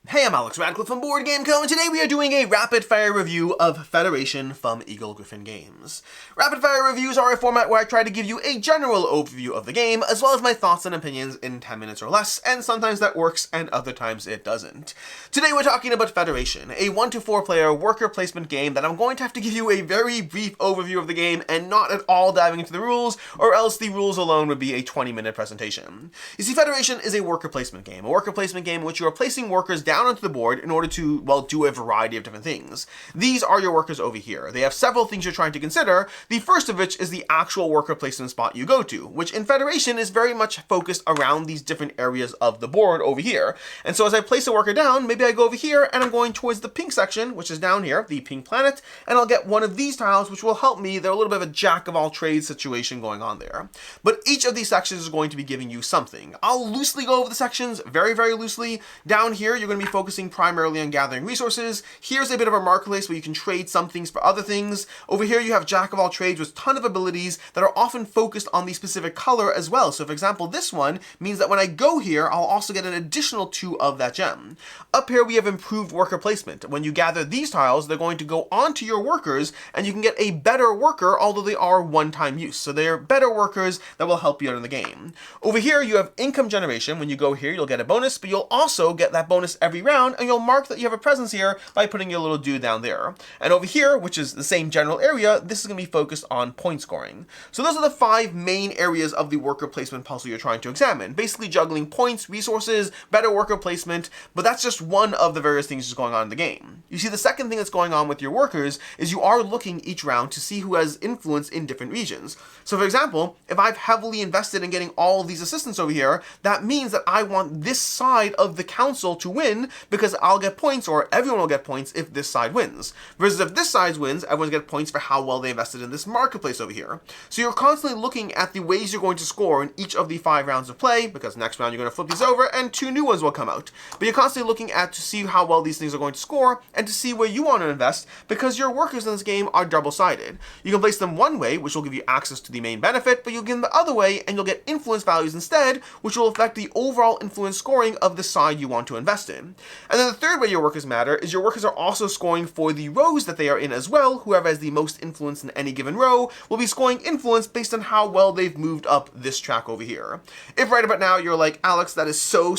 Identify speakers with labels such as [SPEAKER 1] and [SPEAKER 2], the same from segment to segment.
[SPEAKER 1] Hey, I'm Alex Radcliffe from Board Game Co, and today we are doing a rapid-fire review of Federation from Eagle Gryphon Games. Rapid-fire reviews are a format where I try to give you a general overview of the game, as well as my thoughts and opinions in 10 minutes or less, and sometimes that works and other times it doesn't. Today we're talking about Federation, a 1 to 4 player worker placement game that I'm going to have to give you a very brief overview of the game and not at all diving into the rules, or else the rules alone would be a 20-minute presentation. You see, Federation is a worker placement game in which you are placing workers down onto the board in order to, well, do a variety of different things. These are your workers over here. They have several things you're trying to consider, the first of which is the actual worker placement spot you go to, which in Federation is very much focused around these different areas of the board over here. And so as I place a worker down, maybe I go over here and I'm going towards the pink section, which is down here, the pink planet, and I'll get one of these tiles, which will help me. They're a little bit of a jack of all trades situation going on there. But each of these sections is going to be giving you something. I'll loosely go over the sections, very, very loosely. Down here, you're going to be focusing primarily on gathering resources. Here's a bit of a marketplace where you can trade some things for other things. Over here, you have Jack of all trades with a ton of abilities that are often focused on the specific color as well. So for example, this one means that when I go here, I'll also get an additional 2 of that gem. Up here, we have improved worker placement. When you gather these tiles, they're going to go onto your workers and you can get a better worker, although they are one-time use. So they're better workers that will help you out in the game. Over here, you have income generation. When you go here, you'll get a bonus, but you'll also get that bonus every round, and you'll mark that you have a presence here by putting your little dude down there. And over here, which is the same general area, this is going to be focused on point scoring. So those are the 5 main areas of the worker placement puzzle you're trying to examine. Basically juggling points, resources, better worker placement, but that's just one of the various things that's going on in the game. You see, the second thing that's going on with your workers is you are looking each round to see who has influence in different regions. So for example, if I've heavily invested in getting all of these assistants over here, that means that I want this side of the council to win because I'll get points, or everyone will get points if this side wins. Versus if this side wins, everyone's get points for how well they invested in this marketplace over here. So you're constantly looking at the ways you're going to score in each of the 5 rounds of play, because next round you're going to flip these over and 2 new ones will come out. But you're constantly looking at to see how well these things are going to score and to see where you want to invest, because your workers in this game are double-sided. You can place them one way, which will give you access to the main benefit, but you'll give them the other way and you'll get influence values instead, which will affect the overall influence scoring of the side you want to invest in. And then the third way your workers matter is your workers are also scoring for the rows that they are in as well. Whoever has the most influence in any given row will be scoring influence based on how well they've moved up this track over here. If right about now you're like, Alex, that is so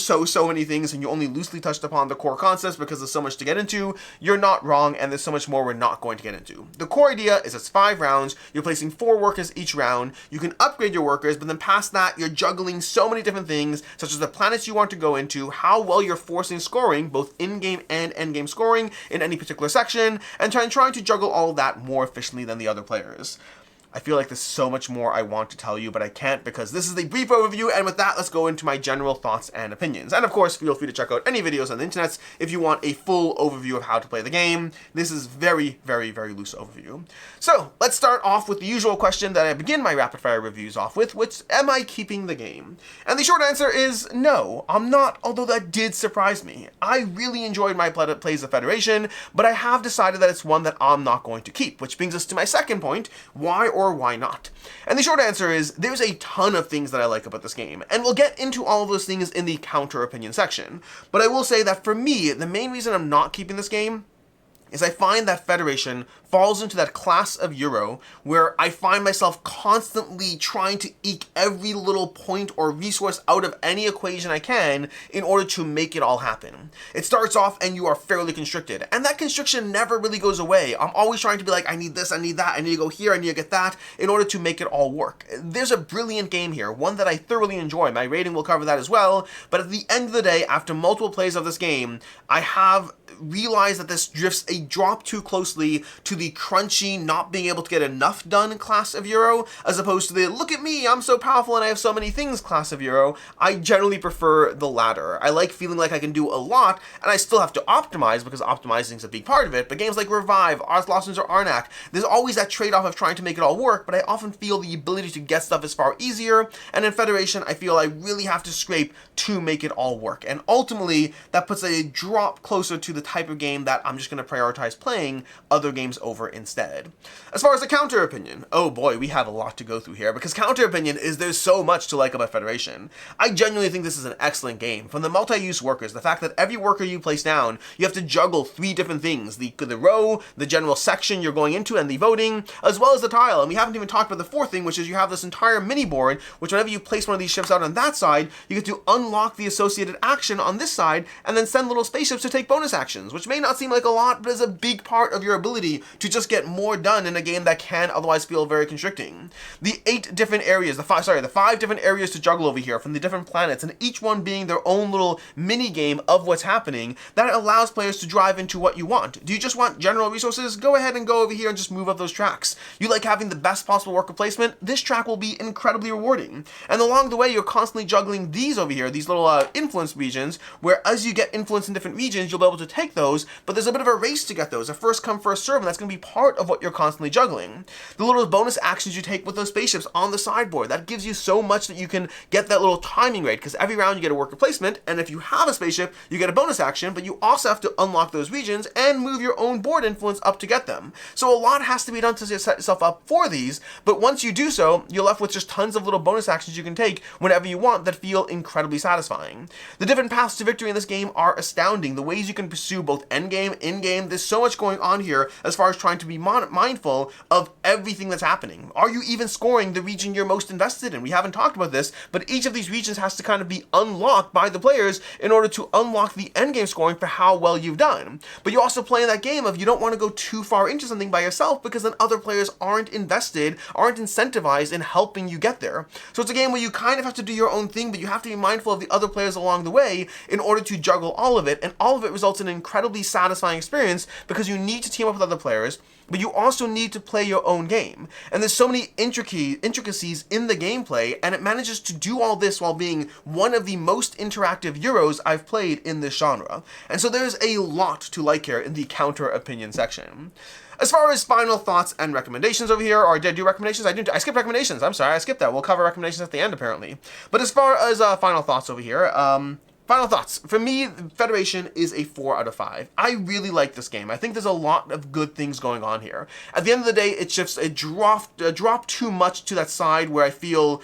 [SPEAKER 1] many things and you only loosely touched upon the core concepts because there's so much to get into, you're not wrong, and there's so much more we're not going to get into. The core idea is it's 5 rounds, you're placing 4 workers each round, you can upgrade your workers, but then past that, you're juggling so many different things, such as the planets you want to go into, how well you're forcing scoring, both in-game and end-game scoring in any particular section, and trying to juggle all of that more efficiently than the other players. I feel like there's so much more I want to tell you, but I can't because this is a brief overview, and with that, let's go into my general thoughts and opinions. And of course, feel free to check out any videos on the internet if you want a full overview of how to play the game. This is very loose overview. So, let's start off with the usual question that I begin my rapid-fire reviews off with, which, am I keeping the game? And the short answer is no, I'm not, although that did surprise me. I really enjoyed my plays of Federation, but I have decided that it's one that I'm not going to keep, which brings us to my second point, why or why not? And the short answer is there's a ton of things that I like about this game, and we'll get into all of those things in the counter opinion section. But I will say that for me, the main reason I'm not keeping this game is I find that Federation falls into that class of Euro where I find myself constantly trying to eke every little point or resource out of any equation I can in order to make it all happen. It starts off and you are fairly constricted, and that constriction never really goes away. I'm always trying to be like, I need this, I need that, I need to go here, I need to get that, in order to make it all work. There's a brilliant game here, one that I thoroughly enjoy. My rating will cover that as well, but at the end of the day, after multiple plays of this game, I have realized that this drifts a drop too closely to the crunchy, not being able to get enough done class of Euro, as opposed to the, look at me, I'm so powerful and I have so many things class of Euro. I generally prefer the latter. I like feeling like I can do a lot, and I still have to optimize, because optimizing is a big part of it, but games like Revive, Ars Losens, or Arnak, there's always that trade-off of trying to make it all work, but I often feel the ability to get stuff is far easier, and in Federation, I feel I really have to scrape to make it all work, and ultimately, that puts a drop closer to the type of game that I'm just going to prioritize prioritize playing other games over instead. As far as the counter opinion, oh boy, we have a lot to go through here, because counter opinion is there's so much to like about Federation. I genuinely think this is an excellent game. From the multi-use workers, the fact that every worker you place down, you have to juggle 3 different things, the row, the general section you're going into, and the voting, as well as the tile. And we haven't even talked about the 4th thing, which is you have this entire mini board, which whenever you place one of these ships out on that side, you get to unlock the associated action on this side, and then send little spaceships to take bonus actions, which may not seem like a lot, but is a big part of your ability to just get more done in a game that can otherwise feel very constricting. The 5 different areas to juggle over here from the different planets, and each one being their own little mini game of what's happening, that allows players to drive into what you want. Do you just want general resources? Go ahead and go over here and just move up those tracks. You like having the best possible worker placement? This track will be incredibly rewarding. And along the way, you're constantly juggling these over here, these little influence regions, where as you get influence in different regions, you'll be able to take those, but there's a bit of a race to get those, a first come, first serve, and that's going to be part of what you're constantly juggling. The little bonus actions you take with those spaceships on the sideboard, that gives you so much that you can get that little timing rate, because every round you get a worker placement, and if you have a spaceship, you get a bonus action, but you also have to unlock those regions and move your own board influence up to get them. So a lot has to be done to set yourself up for these, but once you do so, you're left with just tons of little bonus actions you can take whenever you want that feel incredibly satisfying. The different paths to victory in this game are astounding. The ways you can pursue both endgame, in-game, there's so much going on here as far as trying to be mindful of everything that's happening. Are you even scoring the region you're most invested in? We haven't talked about this, but each of these regions has to kind of be unlocked by the players in order to unlock the endgame scoring for how well you've done. But you also play in that game of you don't want to go too far into something by yourself, because then other players aren't invested, aren't incentivized in helping you get there. So it's a game where you kind of have to do your own thing, but you have to be mindful of the other players along the way in order to juggle all of it, and all of it results in an incredibly satisfying experience because you need to team up with other players, but you also need to play your own game. And there's so many intricacies in the gameplay, and it manages to do all this while being one of the most interactive Euros I've played in this genre. And so there's a lot to like here in the counter opinion section. As far as final thoughts and recommendations over here, or did I do recommendations? I skipped recommendations. I'm sorry, I skipped that. We'll cover recommendations at the end, apparently. But as far as final thoughts over here, final thoughts. For me, Federation is a 4 out of 5. I really like this game. I think there's a lot of good things going on here. At the end of the day, it dropped too much to that side where I feel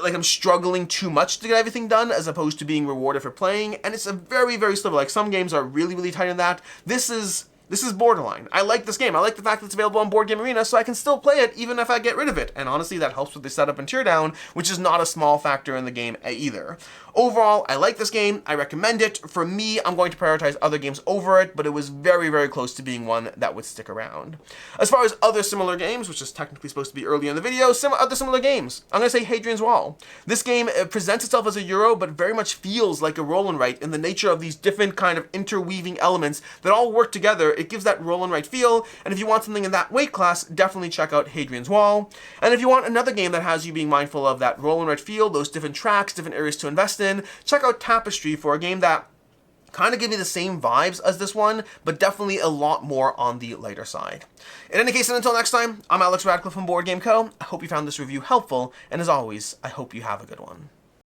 [SPEAKER 1] like I'm struggling too much to get everything done as opposed to being rewarded for playing, and it's a very, very sliver. Like, some games are really, really tight in that. This is borderline. I like this game. I like the fact that it's available on Board Game Arena, so I can still play it even if I get rid of it. And honestly, that helps with the setup and teardown, which is not a small factor in the game either. Overall, I like this game. I recommend it. For me, I'm going to prioritize other games over it, but it was very, very close to being one that would stick around. As far as other similar games, which is technically supposed to be early in the video, other similar games, I'm going to say Hadrian's Wall. This game presents itself as a Euro, but very much feels like a roll and write in the nature of these different kind of interweaving elements that all work together. It gives that roll and write feel, and if you want something in that weight class, definitely check out Hadrian's Wall. And if you want another game that has you being mindful of that roll and write feel, those different tracks, different areas to invest in, check out Tapestry for a game that kind of give me the same vibes as this one, but definitely a lot more on the lighter side. In any case, and until next time, I'm Alex Radcliffe from Board Game Co. I hope you found this review helpful, and as always, I hope you have a good one.